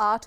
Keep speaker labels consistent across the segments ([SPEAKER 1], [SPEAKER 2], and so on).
[SPEAKER 1] 8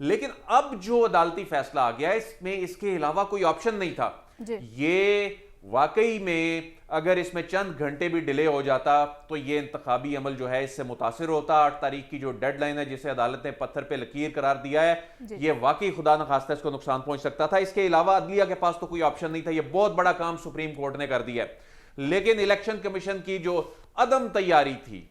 [SPEAKER 2] لیکن اب جو عدالتی فیصلہ آ گیا ہے اس میں اس کے علاوہ کوئی آپشن نہیں تھا. یہ واقعی میں اگر اس میں چند گھنٹے بھی ڈیلے ہو جاتا تو یہ انتخابی عمل جو ہے اس سے متاثر ہوتا. 8 تاریخ کی جو ڈیڈ لائن ہے جسے عدالت نے پتھر پہ لکیر قرار دیا ہے, یہ واقعی خدا نخواستہ اس کو نقصان پہنچ سکتا تھا. اس کے علاوہ عدلیہ کے پاس تو کوئی آپشن نہیں تھا. یہ بہت بڑا کام سپریم کورٹ نے کر دیا ہے. لیکن الیکشن کمیشن کی جو عدم تیاری تھی,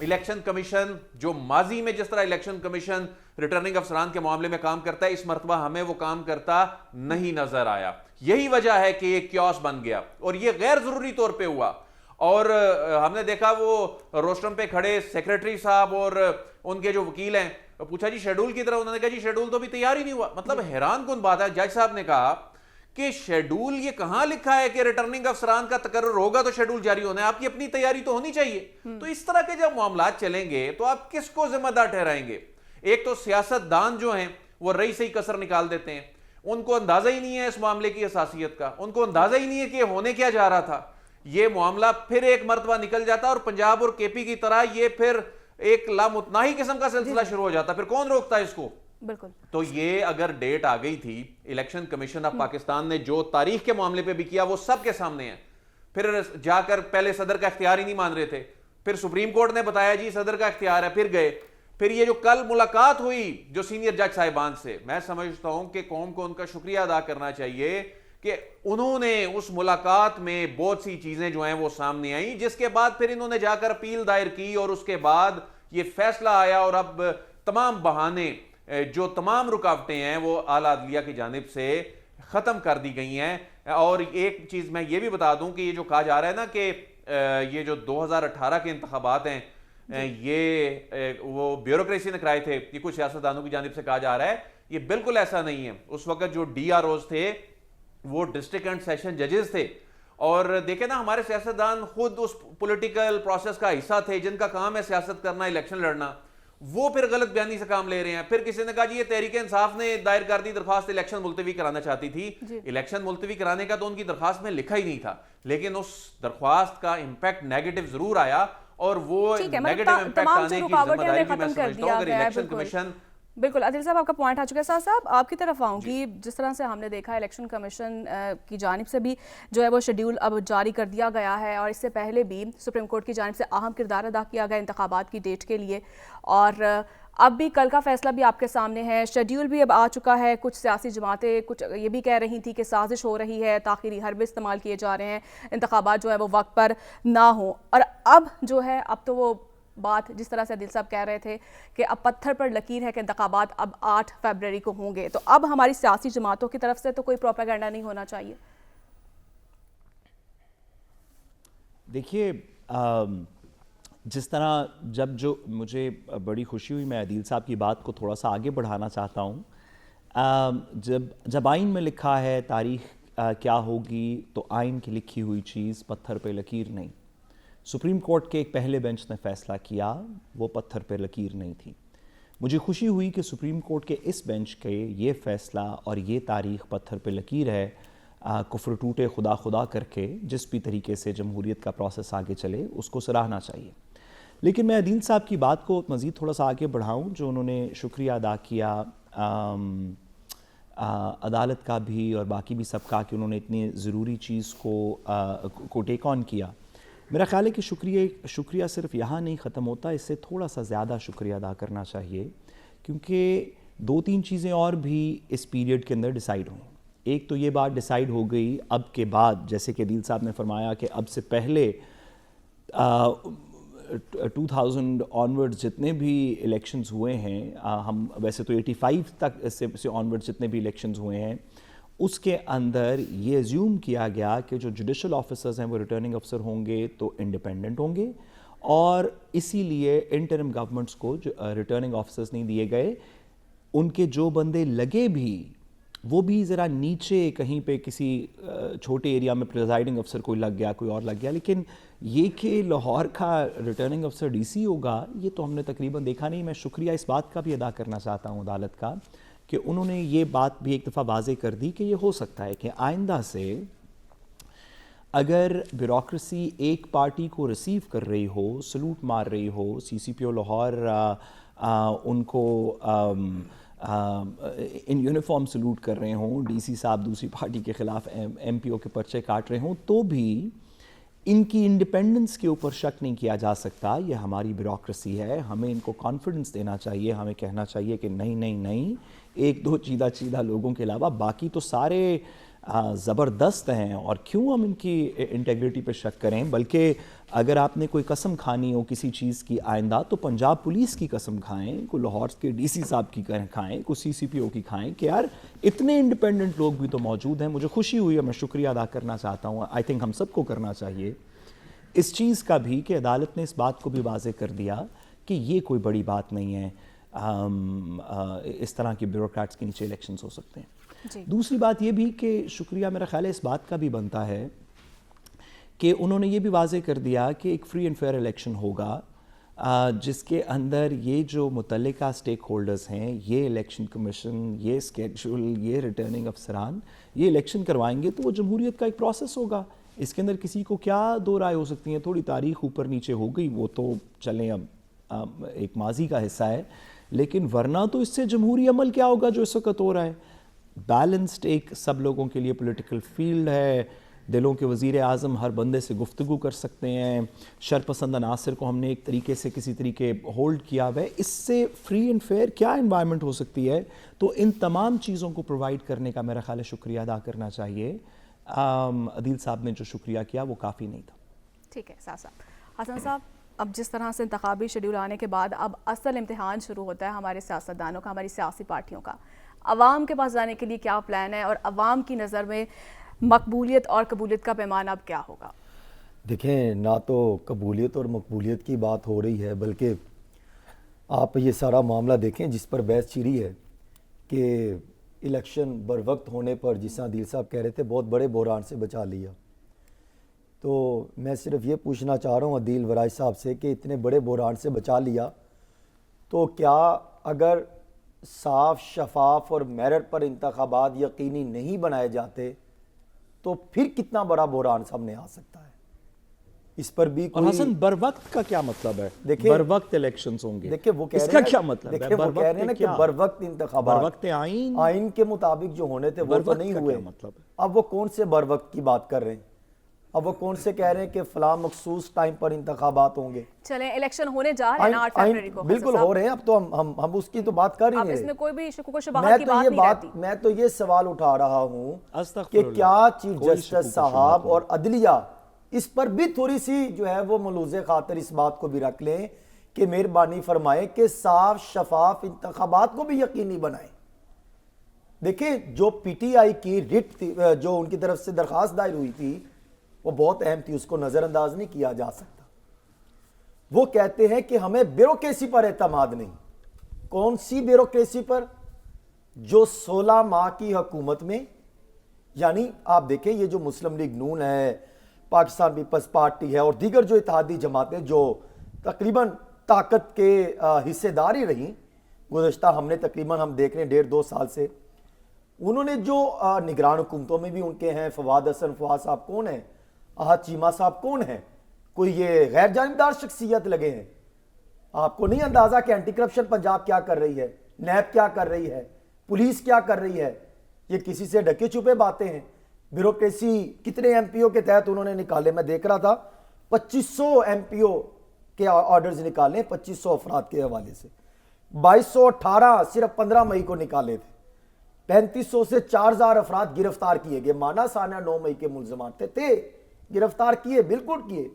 [SPEAKER 2] الیکشن کمیشن جو ماضی میں جس طرح الیکشن کمیشن ریٹرننگ افسران کے معاملے میں کام کرتا ہے, اس مرتبہ ہمیں وہ کام کرتا نہیں نظر آیا. یہی وجہ ہے کہ یہ کیوس بن گیا اور یہ غیر ضروری طور پہ ہوا. اور ہم نے دیکھا وہ روسٹرم پہ کھڑے سیکریٹری صاحب اور ان کے جو وکیل ہیں, پوچھا جی شیڈول کی طرح, انہوں نے کہا جی شیڈول تو بھی تیار ہی نہیں ہوا. مطلب حیران کن بات ہے, جج صاحب نے کہا کہ شیڈول یہ کہاں لکھا ہے کہ ریٹرننگ افسران کا تقرر ہوگا تو شیڈول جاری ہونا ہے, آپ کی اپنی تیاری تو ہونی چاہیے. تو اس طرح کے جب معاملات چلیں گے تو آپ کس کو ذمہ دار ٹھہرائیں گے؟ ایک تو سیاست دان جو ہیں وہ رئی سے ہی کسر نکال دیتے ہیں, ان کو اندازہ ہی نہیں ہے اس معاملے کی حساسیت کا, ان کو اندازہ ہی نہیں ہے کہ ہونے کیا جا رہا تھا. یہ معاملہ پھر ایک مرتبہ نکل جاتا اور پنجاب اور کے پی کی طرح یہ پھر ایک لامتناہی قسم کا سلسلہ شروع ہو جاتا. پھر کون روکتا ہے اس کو؟ بالکل. تو یہ اگر ڈیٹ آ گئی تھی, الیکشن کمیشن آف پاکستان نے جو تاریخ کے معاملے پہ بھی کیا وہ سب کے سامنے ہے. پھر جا کر پہلے صدر کا اختیار ہی نہیں مان رہے تھے, پھر سپریم کورٹ نے بتایا جی صدر کا اختیار ہے, پھر گئے. پھر یہ جو کل ملاقات ہوئی جو سینئر جج صاحبان سے, میں سمجھتا ہوں کہ قوم کو ان کا شکریہ ادا کرنا چاہیے کہ انہوں نے اس ملاقات میں بہت سی چیزیں جو ہیں وہ سامنے آئیں, جس کے بعد پھر انہوں نے جا کر اپیل دائر کی اور اس کے بعد یہ فیصلہ آیا. اور اب تمام بہانے, جو تمام رکاوٹیں ہیں وہ اعلیٰ عدلیہ کی جانب سے ختم کر دی گئی ہیں. اور ایک چیز میں یہ بھی بتا دوں کہ یہ جو کہا جا رہا ہے نا کہ یہ جو 2018 کے انتخابات ہیں یہ وہ بیوروکریسی نے کرائے تھے, یہ کچھ سیاستدانوں کی جانب سے کہا جا رہا ہے. یہ بالکل ایسا نہیں ہے. اس وقت جو ڈی آر اوز تھے وہ ڈسٹرکٹ اینڈ سیشن ججز تھے, اور دیکھیں نا ہمارے سیاستدان خود اس پولیٹیکل پروسیس کا حصہ تھے, جن کا کام ہے سیاست کرنا, الیکشن لڑنا. وہ پھر غلط بیانی سے کام لے رہے ہیں. پھر کسی نے کہا جی یہ تحریک انصاف نے دائر کر دی درخواست, الیکشن ملتوی کرانا چاہتی تھی. الیکشن ملتوی کرانے کا تو ان کی درخواست میں لکھا ہی نہیں تھا, لیکن اس درخواست کا امپیکٹ نیگیٹو ضرور آیا, اور وہ نیگیٹو امپیکٹ آنے کی ذمہ داری بھی میں سمجھتا ہوں اگر الیکشن کمیشن.
[SPEAKER 1] بالکل عادل صاحب آپ کا پوائنٹ آ چکا ہے. ساتھ صاحب آپ کی طرف آؤں گی. جس طرح سے ہم نے دیکھا الیکشن کمیشن کی جانب سے بھی جو ہے وہ شیڈیول اب جاری کر دیا گیا ہے, اور اس سے پہلے بھی سپریم کورٹ کی جانب سے اہم کردار ادا کیا گیا انتخابات کی ڈیٹ کے لیے, اور اب بھی کل کا فیصلہ بھی آپ کے سامنے ہے, شیڈیول بھی اب آ چکا ہے. کچھ سیاسی جماعتیں کچھ یہ بھی کہہ رہی تھیں کہ سازش ہو رہی ہے, تاخیری حربے استعمال کیے جا رہے ہیں, انتخابات جو ہے وہ وقت پر نہ ہوں. اور اب جو ہے اب تو وہ بات جس طرح سے عادل صاحب کہہ رہے تھے کہ اب پتھر پر لکیر ہے کہ انتخابات اب 8 فیبروری کو ہوں گے, تو اب ہماری سیاسی جماعتوں کی طرف سے تو کوئی پروپیگنڈا نہیں ہونا چاہیے.
[SPEAKER 3] دیکھیے جس طرح جو مجھے بڑی خوشی ہوئی, میں عادل صاحب کی بات کو تھوڑا سا آگے بڑھانا چاہتا ہوں. جب آئین میں لکھا ہے تاریخ کیا ہوگی, تو آئین کی لکھی ہوئی چیز پتھر پہ لکیر نہیں. سپریم کورٹ کے ایک پہلے بینچ نے فیصلہ کیا, وہ پتھر پہ لکیر نہیں تھی. مجھے خوشی ہوئی کہ سپریم کورٹ کے اس بینچ کے یہ فیصلہ اور یہ تاریخ پتھر پہ لکیر ہے. کفر ٹوٹے خدا خدا کر کے جس بھی طریقے سے جمہوریت کا پروسیس آگے چلے اس کو سراہنا چاہیے. لیکن میں عادل صاحب کی بات کو مزید تھوڑا سا آگے بڑھاؤں, جو انہوں نے شکریہ ادا کیا عدالت کا بھی اور باقی بھی سب کا کہ انہوں نے اتنی ضروری چیز کو ٹیک آن کیا. میرا خیال ہے کہ شکریہ صرف یہاں نہیں ختم ہوتا, اس سے تھوڑا سا زیادہ شکریہ ادا کرنا چاہیے, کیونکہ 2-3 چیزیں اور بھی اس پیریڈ کے اندر ڈیسائیڈ ہوئیں. ایک تو یہ بات ڈیسائیڈ ہو گئی اب کے بعد, جیسے کہ عادل صاحب نے فرمایا کہ اب سے پہلے 2000 آنورڈز جتنے بھی الیکشنز ہوئے ہیں, ہم ویسے تو 85 تک سے آنورڈز جتنے بھی الیکشنز ہوئے ہیں, اس کے اندر یہ ایزیوم کیا گیا کہ جو جوڈیشل آفیسرز ہیں وہ ریٹرننگ افسر ہوں گے تو انڈیپینڈنٹ ہوں گے, اور اسی لیے انٹرم گورنمنٹس کو جو ریٹرننگ آفیسرز نہیں دیے گئے. ان کے جو بندے لگے بھی وہ بھی ذرا نیچے کہیں پہ کسی چھوٹے ایریا میں پریزائڈنگ افسر کوئی لگ گیا, کوئی اور لگ گیا. لیکن یہ کہ لاہور کا ریٹرننگ افسر ڈی سی ہوگا, یہ تو ہم نے تقریباً دیکھا نہیں. میں شکریہ اس بات کا بھی ادا کرنا چاہتا ہوں عدالت کا کہ انہوں نے یہ بات بھی ایک دفعہ واضح کر دی کہ یہ ہو سکتا ہے کہ آئندہ سے اگر بیوروکریسی ایک پارٹی کو ریسیو کر رہی ہو, سلوٹ مار رہی ہو, سی سی پی او لاہور ان کو ان یونیفارم سلوٹ کر رہے ہوں, ڈی سی صاحب دوسری پارٹی کے خلاف ایم پی او کے پرچے کاٹ رہے ہوں, تو بھی ان کی انڈیپینڈنس کے اوپر شک نہیں کیا جا سکتا. یہ ہماری بیوروکریسی ہے, ہمیں ان کو کانفیڈنس دینا چاہیے, ہمیں کہنا چاہیے کہ نہیں نہیں نہیں, ایک دو چیدہ لوگوں کے علاوہ باقی تو سارے زبردست ہیں, اور کیوں ہم ان کی انٹیگریٹی پہ شک کریں. بلکہ اگر آپ نے کوئی قسم کھانی ہو کسی چیز کی آئندہ, تو پنجاب پولیس کی قسم کھائیں, کوئی لاہور کے ڈی سی صاحب کی کھائیں, کوئی سی سی پی او کی کھائیں, کہ یار اتنے انڈیپینڈنٹ لوگ بھی تو موجود ہیں. مجھے خوشی ہوئی ہے, میں شکریہ ادا کرنا چاہتا ہوں, آئی تھنک ہم سب کو کرنا چاہیے اس چیز کا بھی, کہ عدالت نے اس بات کو بھی واضح کر دیا کہ یہ کوئی بڑی بات نہیں ہے, اس طرح کے بیوروکریٹس کے نیچے الیکشنز ہو سکتے ہیں. دوسری بات یہ بھی کہ شکریہ میرا خیال ہے اس بات کا بھی بنتا ہے کہ انہوں نے یہ بھی واضح کر دیا کہ ایک فری اینڈ فیئر الیکشن ہوگا, جس کے اندر یہ جو متعلقہ سٹیک ہولڈرز ہیں, یہ الیکشن کمیشن, یہ اسکیڈول, یہ ریٹرننگ افسران, یہ الیکشن کروائیں گے, تو وہ جمہوریت کا ایک پروسیس ہوگا. اس کے اندر کسی کو کیا دو رائے ہو سکتی ہیں, تھوڑی تاریخ اوپر نیچے ہو گئی, وہ تو چلیں اب ایک ماضی کا حصہ ہے, لیکن ورنہ تو اس سے جمہوری عمل کیا ہوگا جو اس وقت ہو رہا ہے. بیلنسڈ ایک سب لوگوں کے لیے پولیٹیکل فیلڈ ہے, دلوں کے وزیر اعظم ہر بندے سے گفتگو کر سکتے ہیں, شرپسند عناصر کو ہم نے ایک طریقے سے کسی طریقے ہولڈ کیا ہوا ہے. اس سے فری اینڈ فیئر کیا انوائرمنٹ ہو سکتی ہے؟ تو ان تمام چیزوں کو پرووائڈ کرنے کا میرا خیال ہے شکریہ ادا کرنا چاہیے. عدیل صاحب نے جو شکریہ کیا وہ کافی نہیں تھا.
[SPEAKER 1] ٹھیک ہے صاحب. حسن صاحب, اب جس طرح سے انتخابی شیڈول آنے کے بعد اب اصل امتحان شروع ہوتا ہے ہمارے سیاستدانوں کا, ہماری سیاسی پارٹیوں کا. عوام کے پاس جانے کے لیے کیا پلان ہے, اور عوام کی نظر میں مقبولیت اور قبولیت کا پیمانہ اب کیا ہوگا؟
[SPEAKER 4] دیکھیں, نہ تو قبولیت اور مقبولیت کی بات ہو رہی ہے, بلکہ آپ یہ سارا معاملہ دیکھیں جس پر بحث چھڑی ہے کہ الیکشن بر وقت ہونے پر, جس طرح عدیل صاحب کہہ رہے تھے, بہت بڑے بحران سے بچا لیا. تو میں صرف یہ پوچھنا چاہ رہا ہوں عدیل ورائش صاحب سے کہ اتنے بڑے بحران سے بچا لیا, تو کیا اگر صاف, شفاف اور میرٹ پر انتخابات یقینی نہیں بنائے جاتے تو پھر کتنا بڑا بحران سامنے آ سکتا ہے؟ اس پر بھی
[SPEAKER 3] اور حسن بر وقت کا کیا مطلب ہے؟ بر وقت الیکشنز ہوں گے,
[SPEAKER 4] دیکھیں وہ
[SPEAKER 3] اس کا کیا مطلب ہے؟
[SPEAKER 4] وہ کہہ رہے ہیں نا کہ بر وقت انتخابات,
[SPEAKER 3] بر وقت
[SPEAKER 4] آئین کے مطابق جو ہونے تھے وہ تو نہیں ہوئے. اب وہ کون سے بر وقت کی بات کر رہے ہیں؟ اب وہ کون سے کہہ رہے ہیں کہ فلاں مخصوص ٹائم پر انتخابات ہوں گے؟
[SPEAKER 1] چلیں الیکشن ہونے جا رہے ہیں 8 فروری کو.
[SPEAKER 4] بالکل ہو رہے ہیں, اب تو ہم اس کی تو بات کر ہی نہیں.
[SPEAKER 1] اب اس میں کوئی بھی شکوک و شبہات کی بات نہیں رہتی.
[SPEAKER 4] میں تو یہ سوال اٹھا رہا ہوں کہ کیا چیف جسٹس صاحب اور عدلیہ اس پر بھی تھوڑی سی جو ہے وہ ملوز خاطر اس بات کو بھی رکھ لیں کہ مہربانی فرمائیں کہ صاف شفاف انتخابات کو بھی یقینی بنائیں. دیکھیں, جو پی ٹی آئی کی ریٹ جو ان کی طرف سے درخواست دائر ہوئی تھی وہ بہت اہم تھی, اس کو نظر انداز نہیں کیا جا سکتا. وہ کہتے ہیں کہ ہمیں بیوروکریسی پر اعتماد نہیں. کون سی بیوروکریسی پر؟ جو 16 ماہ کی حکومت میں, یعنی آپ دیکھیں یہ جو مسلم لیگ نون ہے, پاکستان پیپلز پارٹی ہے اور دیگر جو اتحادی جماعتیں جو تقریباً طاقت کے حصے دار ہی رہیں گزشتہ, ہم نے تقریباً ہم دیکھ رہے ہیں 1.5-2 سال سے, انہوں نے جو نگران حکومتوں میں بھی ان کے ہیں, فواد حسن فواد صاحب کون ہیں, احد چیمہ صاحب کون ہیں, کوئی یہ غیر جانبدار شخصیت لگے ہیں. آپ کو نہیں اندازہ کہ اینٹی کرپشن پنجاب کیا کر رہی ہے, نیب کیا کر رہی ہے, پولیس کیا کر رہی ہے؟ یہ کسی سے ڈھکے چھپے باتیں ہیں. بیوروکریسی کتنے ایم پی او کے تحت انہوں نے نکالے, میں دیکھ رہا تھا 2500 ایم پی او کے آرڈرز نکالے 2500 افراد کے حوالے سے, 2218 صرف 15 مئی کو نکالے تھے, 3500 سے 4000 افراد گرفتار کیے گئے. مانا سانیہ 9 مئی کے ملزمان تھے گرفتار کیے, بالکل کیے.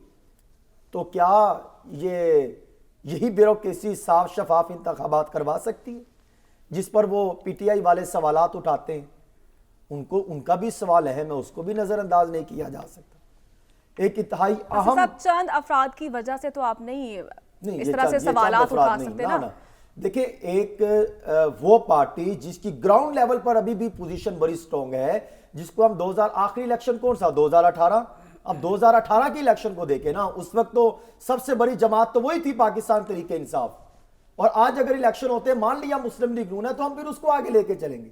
[SPEAKER 4] تو کیا یہی بیوروکریسی صاف شفاف انتخابات کروا سکتی ہے؟ جس پر وہ پی ٹی آئی والے سوالات اٹھاتے ہیں, ان کا بھی سوال ہے, میں اس کو بھی نظر انداز نہیں کیا جا سکتا. ایک انتہائی اہم
[SPEAKER 1] چند افراد کی وجہ سے تو آپ نہیں اس طرح سے سوالات اٹھا سکتے نا.
[SPEAKER 4] دیکھیں, ایک وہ پارٹی جس کی گراؤنڈ لیول پر ابھی بھی پوزیشن بڑی سٹرونگ ہے, جس کو ہم آخری الیکشن کون سا 2018, اب 2018 کی الیکشن کو دیکھیں نا, اس وقت تو سب سے بڑی جماعت تو وہی تھی پاکستان تحریک انصاف. اور آج اگر الیکشن ہوتے ہیں, مان لیا مسلم لیگ نون ہے, تو ہم پھر اس کو آگے لے کے چلیں گے.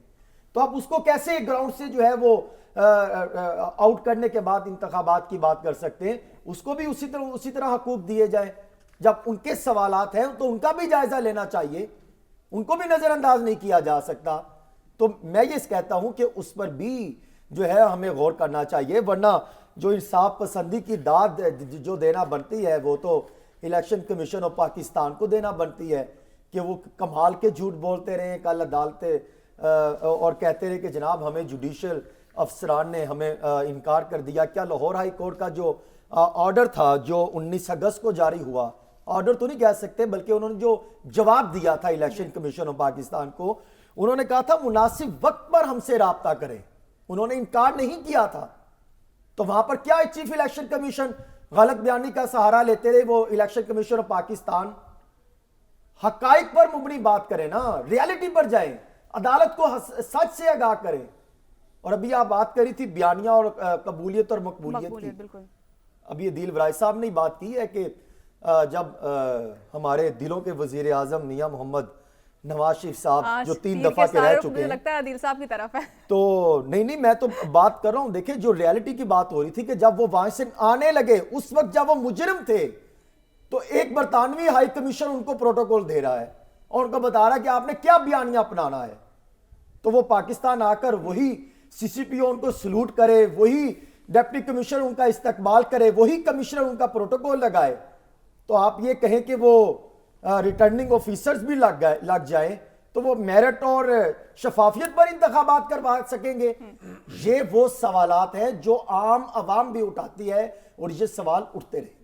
[SPEAKER 4] تو آپ اس کو کیسے گراؤنڈ سے جو ہے وہ آؤٹ کرنے کے بعد انتخابات کی بات کر سکتے ہیں؟ اس کو بھی اسی طرح حقوق دیے جائیں. جب ان کے سوالات ہیں تو ان کا بھی جائزہ لینا چاہیے ان کو بھی نظر انداز نہیں کیا جا سکتا. تو میں یہ کہتا ہوں کہ اس پر بھی جو ہے ہمیں غور کرنا چاہیے, ورنہ جو انصاف پسندی کی داد جو دینا بنتی ہے وہ تو الیکشن کمیشن آف پاکستان کو دینا بنتی ہے کہ وہ کمال کے جھوٹ بولتے رہے کل عدالتیں اور کہتے رہے کہ جناب ہمیں جوڈیشل افسران نے ہمیں انکار کر دیا. کیا لاہور ہائی کورٹ کا جو آرڈر تھا جو 19 اگست کو جاری ہوا, آرڈر تو نہیں کہہ سکتے بلکہ انہوں نے جو جواب دیا تھا الیکشن کمیشن آف پاکستان کو, انہوں نے کہا تھا مناسب وقت پر ہم سے رابطہ کریں, انہوں نے انکار نہیں کیا تھا. تو وہاں پر کیا چیف الیکشن کمیشن غلط بیانی کا سہارا لیتے رہے؟ وہ الیکشن کمیشن آف پاکستان حقائق پر مبنی بات کریں نا, ریالٹی پر جائیں, عدالت کو سچ سے آگاہ کریں. اور ابھی آپ بات کری تھی بیانیہ اور قبولیت اور مقبولیت کی,
[SPEAKER 1] بالکل
[SPEAKER 4] ابھی عدیل برائی صاحب نے بات کی ہے کہ جب ہمارے دلوں کے وزیر اعظم میاں محمد نواز شریف صاحب جو 3 دفعہ کے رہ چکے ہیں,
[SPEAKER 1] لگتا ہے عدیل صاحب کی طرف ہے,
[SPEAKER 4] تو نہیں میں تو بات کر رہا ہوں, دیکھیں جو ریالٹی کی بات ہو رہی تھی کہ جب وہ وہاں سے آنے لگے اس وقت جب وہ مجرم تھے تو ایک برطانوی ہائی کمیشن ان کو پروٹوکول دے رہا ہے اور ان کو بتا رہا ہے کہ آپ نے کیا بیانیہ اپنانا ہے. تو وہ پاکستان آ کر وہی سی سی پی او ان کو سلوٹ کرے, وہی ڈپٹی کمشنر ان کا استقبال کرے, وہی کمشنر ان کا پروٹوکول لگائے, تو آپ یہ کہیں کہ وہ ریٹرننگ آفیسرز بھی لگ جائیں تو وہ میرٹ اور شفافیت پر انتخابات کروا سکیں گے؟ یہ وہ سوالات ہیں جو عام عوام بھی اٹھاتی ہے اور یہ سوال اٹھتے رہیں گے.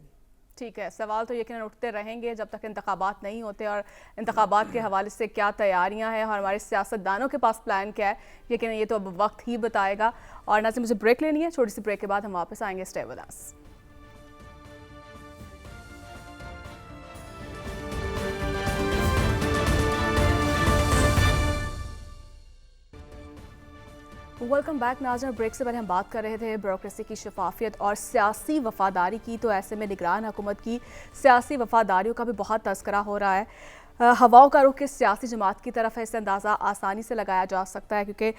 [SPEAKER 1] ٹھیک ہے, سوال تو یقیناً اٹھتے رہیں گے جب تک انتخابات نہیں ہوتے, اور انتخابات کے حوالے سے کیا تیاریاں ہیں اور ہمارے سیاستدانوں کے پاس پلان کیا ہے یقیناً یہ تو اب وقت ہی بتائے گا. اور ناظرین مجھے بریک لینی ہے, چھوٹی سی بریک کے بعد ہم واپس آئیں گے. Stay with us. Welcome back ناظرین. بریک سے پہلے ہم بات کر رہے تھے بیوروکریسی کی شفافیت اور سیاسی وفاداری کی, تو ایسے میں نگران حکومت کی سیاسی وفاداریوں کا بھی بہت تذکرہ ہو رہا ہے. ہواؤں کا رخ کس سیاسی جماعت کی طرف ہے اس سے اندازہ آسانی سے لگایا جا سکتا ہے, کیونکہ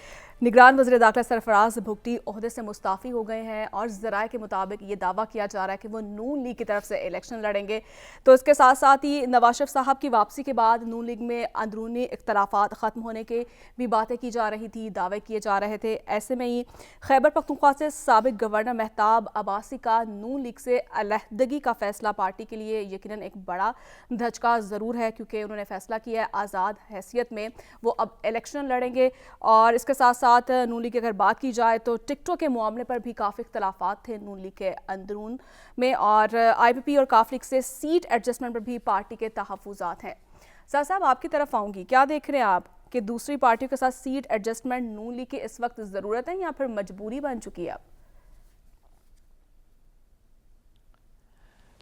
[SPEAKER 1] نگران وزیر داخلہ سرفراز بھگٹی عہدے سے مستعفی ہو گئے ہیں اور ذرائع کے مطابق یہ دعویٰ کیا جا رہا ہے کہ وہ نون لیگ کی طرف سے الیکشن لڑیں گے. تو اس کے ساتھ ساتھ ہی نواز شریف صاحب کی واپسی کے بعد نون لیگ میں اندرونی اختلافات ختم ہونے کے بھی باتیں کی جا رہی تھی, دعوے کیے جا رہے تھے. ایسے میں ہی خیبر پختونخوا سے سابق گورنر مہتاب عباسی کا نون لیگ سے علیحدگی کا فیصلہ پارٹی کے لیے یقیناً ایک بڑا دھچکا ضرور ہے, کیونکہ انہوں نے فیصلہ کیا ہے آزاد حیثیت میں وہ اب الیکشن لڑیں گے. اور اس کے ساتھ ساتھ نون لیگ کی اگر بات کی جائے تو ٹکٹوں کے معاملے پر بھی کافی اختلافات تھے نون لیگ کے اندرون میں, اور آئی پی پی اور کاف لیگ سے سیٹ ایڈجسٹمنٹ پر بھی پارٹی کے تحفظات ہیں. سر صاحب آپ کی طرف آؤں گی, کیا دیکھ رہے ہیں آپ کہ دوسری پارٹیوں کے ساتھ سیٹ ایڈجسٹمنٹ نون لیگ کی اس وقت ضرورت ہے یا پھر مجبوری بن چکی ہے اب؟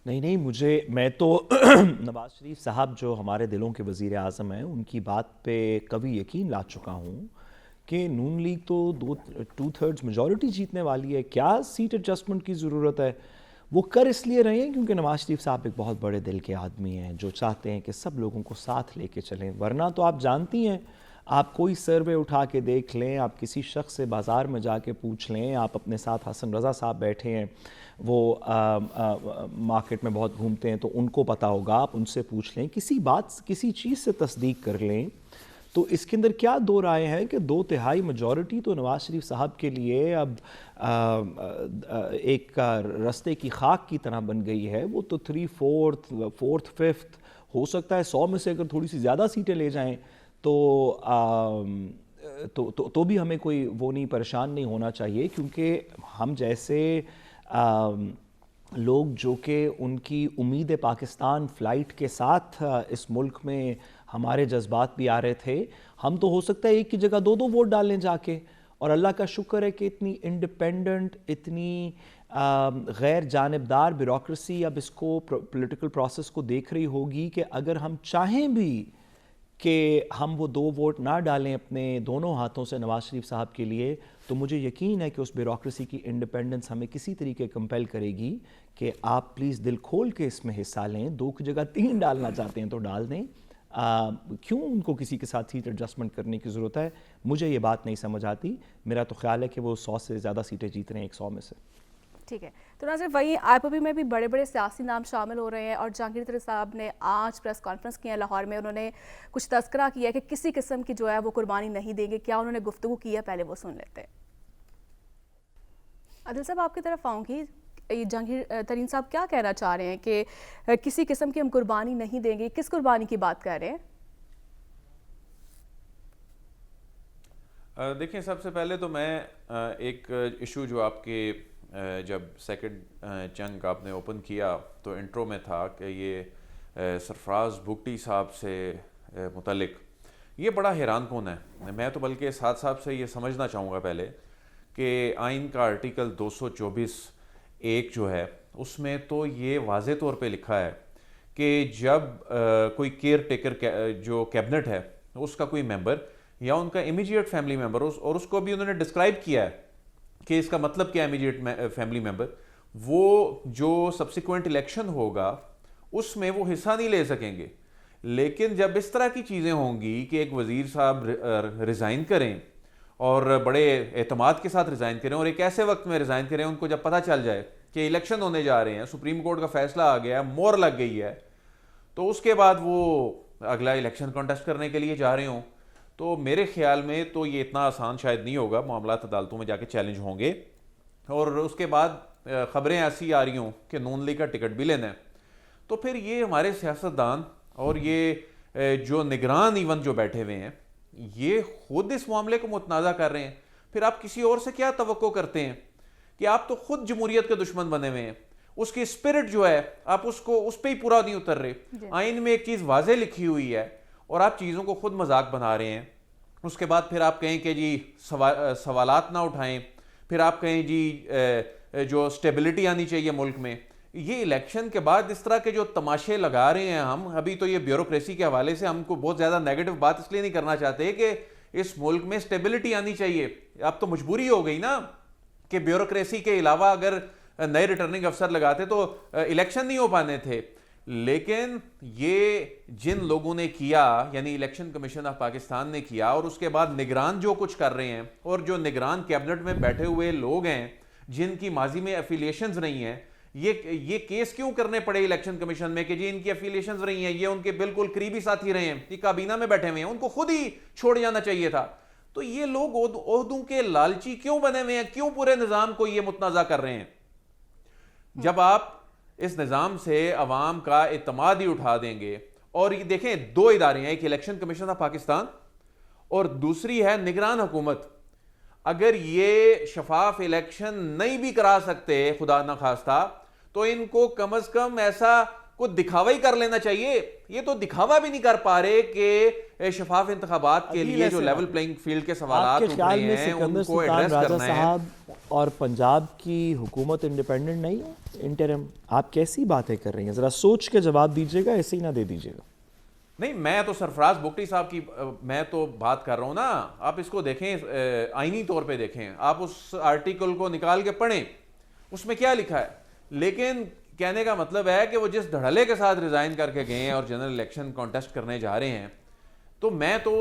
[SPEAKER 3] نہیں میں تو نواز شریف صاحب جو ہمارے دلوں کے وزیر اعظم ہیں ان کی بات پہ کبھی یقین لا چکا ہوں کہ نون لیگ تو 2/3 میجورٹی جیتنے والی ہے, کیا سیٹ ایڈجسٹمنٹ کی ضرورت ہے؟ وہ کر اس لیے رہے ہیں کیونکہ نواز شریف صاحب ایک بہت بڑے دل کے آدمی ہیں جو چاہتے ہیں کہ سب لوگوں کو ساتھ لے کے چلیں. ورنہ تو آپ جانتی ہیں, آپ کوئی سروے اٹھا کے دیکھ لیں, آپ کسی شخص سے بازار میں جا کے پوچھ لیں, آپ اپنے ساتھ حسن رضا صاحب بیٹھے ہیں وہ مارکیٹ میں بہت گھومتے ہیں تو ان کو پتہ ہوگا, آپ ان سے پوچھ لیں, کسی چیز سے تصدیق کر لیں. تو اس کے اندر کیا دو رائے ہیں کہ 2/3 میجورٹی تو نواز شریف صاحب کے لیے اب ایک رستے کی خاک کی طرح بن گئی ہے. وہ تو 3/4 4th 5th ہو سکتا ہے, 100 میں سے اگر تھوڑی سی زیادہ سیٹیں لے جائیں تو بھی ہمیں کوئی وہ نہیں, پریشان نہیں ہونا چاہیے, کیونکہ ہم جیسے لوگ جو کہ ان کی امید پاکستان فلائٹ کے ساتھ اس ملک میں ہمارے جذبات بھی آ رہے تھے, ہم تو ہو سکتا ہے ایک کی جگہ 2 ووٹ ڈالیں جا کے. اور اللہ کا شکر ہے کہ اتنی انڈیپینڈنٹ, اتنی غیر جانبدار بیوروکریسی اب اس کو پولیٹیکل پروسیس کو دیکھ رہی ہوگی کہ اگر ہم چاہیں بھی کہ ہم وہ 2 ووٹ نہ ڈالیں اپنے دونوں ہاتھوں سے نواز شریف صاحب کے لیے, تو مجھے یقین ہے کہ اس بیوروکریسی کی انڈیپینڈنس ہمیں کسی طریقے کمپیل کرے گی کہ آپ پلیز دل کھول کے اس میں حصہ لیں. 2 کی جگہ 3 ڈالنا چاہتے ہیں تو ڈال دیں, کیوں ان کو کسی کے ساتھ سیٹ ایڈجسٹمنٹ کرنے کی ضرورت ہے؟ مجھے یہ بات نہیں سمجھ آتی. میرا تو خیال ہے کہ وہ 100 سے زیادہ سیٹیں جیت رہے ہیں 100 میں سے.
[SPEAKER 1] ٹھیک ہے. تو ناظرین وہیں IPOB میں بھی بڑے بڑے سیاسی نام شامل ہو رہے ہیں اور جہانگیر ترین صاحب نے آج پریس کانفرنس کی ہے لاہور میں. انہوں نے کچھ تذکرہ کیا ہے کہ کسی قسم کی جو ہے وہ قربانی نہیں دیں گے. کیا انہوں نے گفتگو کی ہے پہلے وہ سن لیتے ہیں. عادل صاحب آپ کی طرف آؤں گی. جہانگیر ترین صاحب کیا کہنا چاہ رہے ہیں کہ کسی قسم کی ہم قربانی نہیں دیں گے؟ کس قربانی کی بات کر رہے ہیں؟
[SPEAKER 2] دیکھیں سب سے پہلے تو میں ایک ایشو جو آپ کے جب سیکنڈ چنک آپ نے اوپن کیا تو انٹرو میں تھا کہ یہ سرفراز بگٹی صاحب سے متعلق یہ بڑا حیران کن ہے. میں تو بلکہ ساتھ صاحب سے یہ سمجھنا چاہوں گا پہلے کہ آئین کا آرٹیکل 224(1) جو ہے اس میں تو یہ واضح طور پہ لکھا ہے کہ جب کوئی کیئر ٹیکر جو کیبنٹ ہے اس کا کوئی ممبر یا ان کا امیجیٹ فیملی ممبر اور اس کو بھی انہوں نے ڈسکرائب کیا ہے کہ اس کا مطلب کیا ہے امیجیٹ فیملی ممبر, وہ جو سبسیکوینٹ الیکشن ہوگا اس میں وہ حصہ نہیں لے سکیں گے. لیکن جب اس طرح کی چیزیں ہوں گی کہ ایک وزیر صاحب ریزائن کریں اور بڑے اعتماد کے ساتھ ریزائن کریں اور ایک ایسے وقت میں ریزائن کریں ان کو جب پتہ چل جائے کہ الیکشن ہونے جا رہے ہیں, سپریم کورٹ کا فیصلہ آ گیا ہے, مور لگ گئی ہے, تو اس کے بعد وہ اگلا الیکشن کانٹیسٹ کرنے کے لیے جا رہے ہوں, تو میرے خیال میں تو یہ اتنا آسان شاید نہیں ہوگا. معاملات عدالتوں میں جا کے چیلنج ہوں گے. اور اس کے بعد خبریں ایسی آ رہی ہوں کہ نون لیگ کا ٹکٹ بھی لینا ہے, تو پھر یہ ہمارے سیاستدان اور یہ جو نگران ایون جو بیٹھے ہوئے ہیں یہ خود اس معاملے کو متنازع کر رہے ہیں. پھر آپ کسی اور سے کیا توقع کرتے ہیں کہ آپ تو خود جمہوریت کے دشمن بنے ہوئے ہیں, اس کی اسپرٹ جو ہے آپ اس پہ ہی پورا نہیں اتر رہے. آئین میں ایک چیز واضح لکھی ہوئی ہے اور آپ چیزوں کو خود مذاق بنا رہے ہیں. اس کے بعد پھر آپ کہیں کہ جی سوالات نہ اٹھائیں, پھر آپ کہیں جی جو سٹیبلٹی آنی چاہیے ملک میں. یہ الیکشن کے بعد اس طرح کے جو تماشے لگا رہے ہیں ہم ابھی, تو یہ بیوروکریسی کے حوالے سے ہم کو بہت زیادہ نیگیٹو بات اس لیے نہیں کرنا چاہتے کہ اس ملک میں سٹیبلٹی آنی چاہیے. اب تو مجبوری ہو گئی نا کہ بیوروکریسی کے علاوہ اگر نئے ریٹرننگ افسر لگاتے تو الیکشن نہیں ہو پانے تھے. لیکن یہ جن لوگوں نے کیا, یعنی الیکشن کمیشن آف پاکستان نے کیا, اور اس کے بعد نگران جو کچھ کر رہے ہیں اور جو نگران کیبنٹ میں بیٹھے ہوئے لوگ ہیں جن کی ماضی میں افیلیشنز نہیں ہیں, یہ کیس کیوں کرنے پڑے الیکشن کمیشن میں کہ جی ان کی افیلیشنز رہی ہیں, یہ ان کے بالکل قریبی ساتھی رہے ہیں, یہ کابینہ میں بیٹھے ہوئے ہیں, ان کو خود ہی چھوڑ جانا چاہیے تھا. تو یہ لوگ عہدوں کے لالچی کیوں بنے ہوئے ہیں, کیوں پورے نظام کو یہ متنازع کر رہے ہیں؟ جب آپ اس نظام سے عوام کا اعتماد ہی اٹھا دیں گے. اور یہ دیکھیں دو ادارے ہیں, ایک الیکشن کمیشن آف پاکستان اور دوسری ہے نگران حکومت. اگر یہ شفاف الیکشن نہیں بھی کرا سکتے خدا نہ خواستہ, تو ان کو کم از کم ایسا کوئی دکھاوا ہی کر لینا چاہیے. یہ تو دکھاوا بھی نہیں کر پا رہے کہ شفاف انتخابات کے لیے جو لیول پلینگ فیلڈ کے سوالات اٹھ رہے ہیں ان کو ایڈریس کرنا ہے.
[SPEAKER 3] اور پنجاب کی حکومت انڈیپینڈنٹ نہیں ہے, انٹرم, آپ کیسی باتیں کر رہی ہیں؟ ذرا سوچ کے جواب دیجیے گا, ایسے ہی نہ دے دیجیے گا.
[SPEAKER 2] نہیں, میں تو سرفراز بگٹی صاحب کی میں تو بات کر رہا ہوں نا. آپ اس کو دیکھیں, آئینی طور پہ دیکھیں, آپ اس آرٹیکل کو نکال کے پڑھیں, اس میں کیا لکھا ہے. لیکن کہنے کا مطلب ہے کہ وہ جس دھڑلے کے ساتھ ریزائن کر کے گئے ہیں اور جنرل الیکشن کانٹیسٹ کرنے جا رہے ہیں, تو میں تو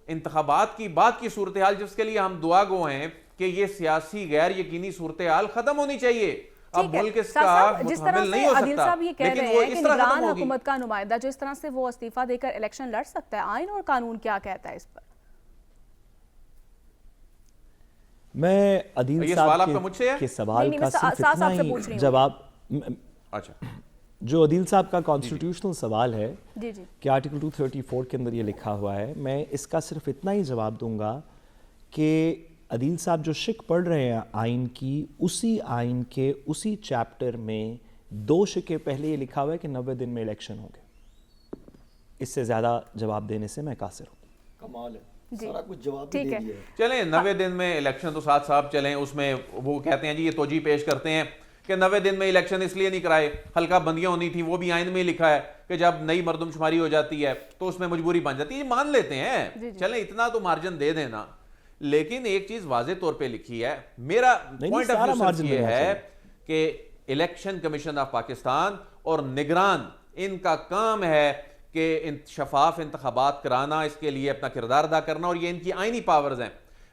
[SPEAKER 2] انتخابات کی بات کی صورتحال جس کے لیے ہم دعا گو ہیں کہ یہ سیاسی غیر یقینی صورتحال ختم ہونی چاہیے. اب ملک اس کا متحمل نہیں ہو سکتا, لیکن وہ اس طرح ختم ہوگی.
[SPEAKER 1] حکومت کا نمائندہ جو اس طرح سے وہ استعفیٰ دے کر الیکشن لڑ سکتا ہے, آئین اور قانون کیا کہتا ہے اس پر؟
[SPEAKER 3] میں عدیل صاحب کے سوال کا صرف اتنا ہی جواب, جو عدیل صاحب کا کانسٹیٹیوشنل سوال ہے کہ آرٹیکل 234 کے اندر یہ لکھا ہوا ہے, میں اس کا صرف اتنا ہی جواب دوں گا کہ عدیل صاحب جو شق پڑھ رہے ہیں آئین کی, اسی آئین کے اسی چیپٹر میں 2 شقیں پہلے یہ لکھا ہوا ہے کہ 90 دن میں الیکشن ہوں گے. اس سے زیادہ جواب دینے سے میں قاصر ہوں.
[SPEAKER 4] کمال ہے, سارا کچھ جواب دے دیا ہے.
[SPEAKER 2] چلیں 90 دن میں الیکشن تو ساتھ صاحب چلیں, اس میں وہ کہتے ہیں جی یہ توجیہ پیش کرتے ہیں کہ 90 دن میں الیکشن اس لیے نہیں کرائے, حلقہ بندیاں ہونی تھی, وہ بھی آئین میں لکھا ہے کہ جب نئی مردم شماری ہو جاتی ہے تو اس میں مجبوری بن جاتی ہے. یہ مان لیتے ہیں, چلیں اتنا تو مارجن دے دینا. لیکن ایک چیز واضح طور پہ لکھی ہے, میرا پوائنٹ آف ویو صرف یہ ہے کہ الیکشن کمیشن آف پاکستان اور نگران, ان کا کام ہے کہ شفاف انتخابات کرانا, اس کے لیے اپنا کردار ادا کرنا, اور یہ ان کی آئینی پاورز ہیں.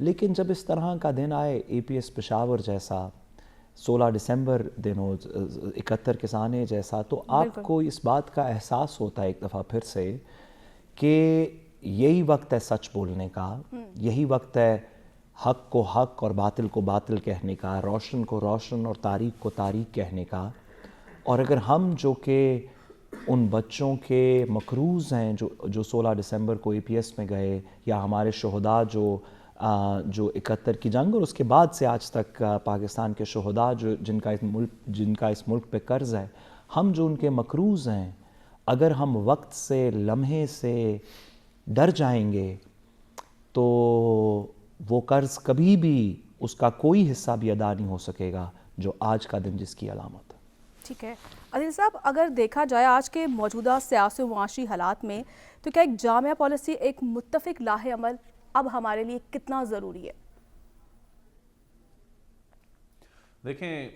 [SPEAKER 3] لیکن جب اس طرح کا دن آئے APS پشاور جیسا، 16 دسمبر دن ہو 71 کسانے جیسا، تو آپ کو اس بات کا احساس ہوتا ہے ایک دفعہ پھر سے کہ یہی وقت ہے سچ بولنے کا، یہی وقت ہے حق کو حق اور باطل کو باطل کہنے کا، روشن کو روشن اور تاریک کو تاریک کہنے کا۔ اور اگر ہم جو کہ ان بچوں کے مقروض ہیں جو 16 دسمبر کو APS میں گئے، یا ہمارے شہداء جو 71 کی جنگ اور اس کے بعد سے آج تک پاکستان کے شہداء جن کا اس ملک پہ قرض ہے، ہم جو ان کے مقروض ہیں، اگر ہم وقت سے لمحے سے ڈر جائیں گے تو وہ قرض کبھی بھی اس کا کوئی حصہ بھی ادا نہیں ہو سکے گا جو آج کا دن جس کی علامت ہے۔
[SPEAKER 1] ٹھیک ہے عادل صاحب، اگر دیکھا جائے آج کے موجودہ سیاسی و معاشی حالات میں تو کیا ایک جامع پالیسی، ایک متفق لاہ عمل اب ہمارے لیے کتنا ضروری ہے؟
[SPEAKER 2] دیکھیں،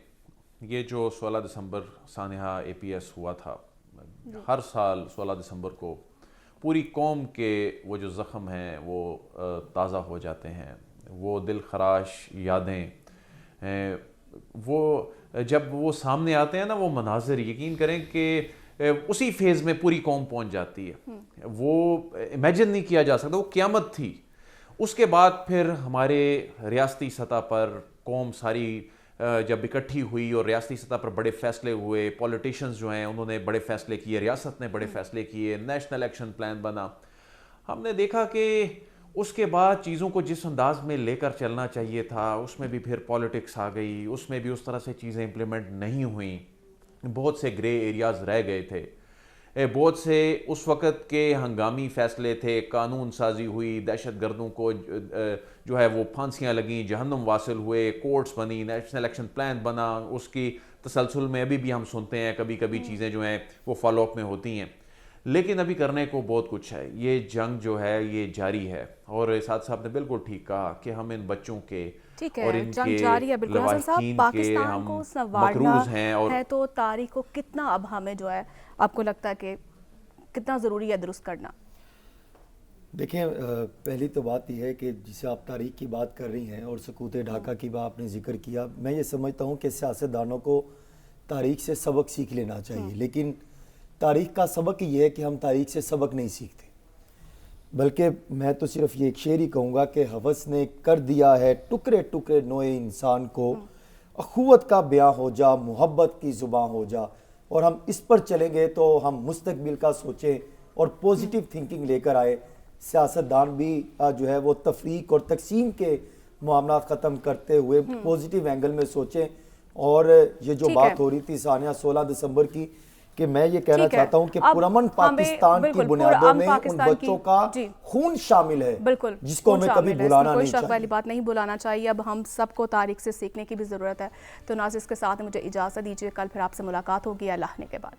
[SPEAKER 2] یہ جو 16 دسمبر سانحہ APS ہوا تھا، ہر سال 16 دسمبر کو پوری قوم کے وہ جو زخم ہیں وہ تازہ ہو جاتے ہیں، وہ دل خراش یادیں وہ جب وہ سامنے آتے ہیں نا، وہ مناظر یقین کریں کہ اسی فیز میں پوری قوم پہنچ جاتی ہے، وہ امیجن نہیں کیا جا سکتا، وہ قیامت تھی۔ اس کے بعد پھر ہمارے ریاستی سطح پر قوم ساری جب اکٹھی ہوئی اور ریاستی سطح پر بڑے فیصلے ہوئے، پولیٹیشنز جو ہیں انہوں نے بڑے فیصلے کیے، ریاست نے بڑے فیصلے کیے، نیشنل ایکشن پلان بنا، ہم نے دیکھا کہ اس کے بعد چیزوں کو جس انداز میں لے کر چلنا چاہیے تھا اس میں بھی پھر پالیٹکس آ گئی، اس میں بھی اس طرح سے چیزیں امپلیمنٹ نہیں ہوئیں، بہت سے گرے ایریاز رہ گئے تھے، بہت سے اس وقت کے ہنگامی فیصلے تھے، قانون سازی ہوئی، دہشت گردوں کو جو ہے وہ پھانسیاں لگیں، جہنم واصل ہوئے، کورٹس بنی، نیشنل ایکشن پلان بنا، اس کی تسلسل میں ابھی بھی ہم سنتے ہیں کبھی کبھی چیزیں جو ہیں وہ فالو اپ میں ہوتی ہیں، لیکن ابھی کرنے کو بہت کچھ ہے۔ یہ جنگ جو ہے یہ جاری ہے، اور اسعد صاحب نے بالکل ٹھیک کہا کہ ہم ان بچوں کے اور ان کے لواحقین کے ہم مقروض ہیں، اور
[SPEAKER 1] ہے تو تاریخ کو کتنا اب ہمیں جو ہے آپ کو لگتا ہے کہ کتنا ضروری ہے درست کرنا؟
[SPEAKER 4] دیکھیں، پہلی تو بات یہ ہے کہ جسے آپ تاریخ کی بات کر رہی ہیں اور سقوط ڈھاکہ کی بات آپ نے ذکر کیا، میں یہ سمجھتا ہوں کہ سیاستدانوں کو تاریخ سے سبق سیکھ لینا چاہیے، لیکن تاریخ کا سبق یہ ہے کہ ہم تاریخ سے سبق نہیں سیکھتے، بلکہ میں تو صرف یہ ایک شعر ہی کہوں گا کہ ہوس نے کر دیا ہے ٹکڑے ٹکڑے نوئے انسان کو، اخوت کا بیاں ہو جا، محبت کی زباں ہو جا، اور ہم اس پر چلیں گے تو ہم مستقبل کا سوچیں اور پوزیٹیو تھنکنگ لے کر آئے۔ سیاستدان بھی جو ہے وہ تفریق اور تقسیم کے معاملات ختم کرتے ہوئے پوزیٹیو اینگل میں سوچیں، اور یہ جو بات ہو رہی تھی ثانیہ 16 دسمبر کی، کہ میں یہ کہنا چاہتا ہوں کہ پرامن پاکستان کی بنیادوں میں ان بچوں کا خون شامل ہے، جس کو ہمیں کبھی بھلانا نہیں چاہیے،
[SPEAKER 1] کوئی شک والی بات نہیں بھلانا چاہیے۔ اب ہم سب کو تاریخ سے سیکھنے کی بھی ضرورت ہے۔ تو ناظرین، اس کے ساتھ مجھے اجازت دیجیے، کل پھر آپ سے ملاقات ہوگی اللہ نے کے بعد۔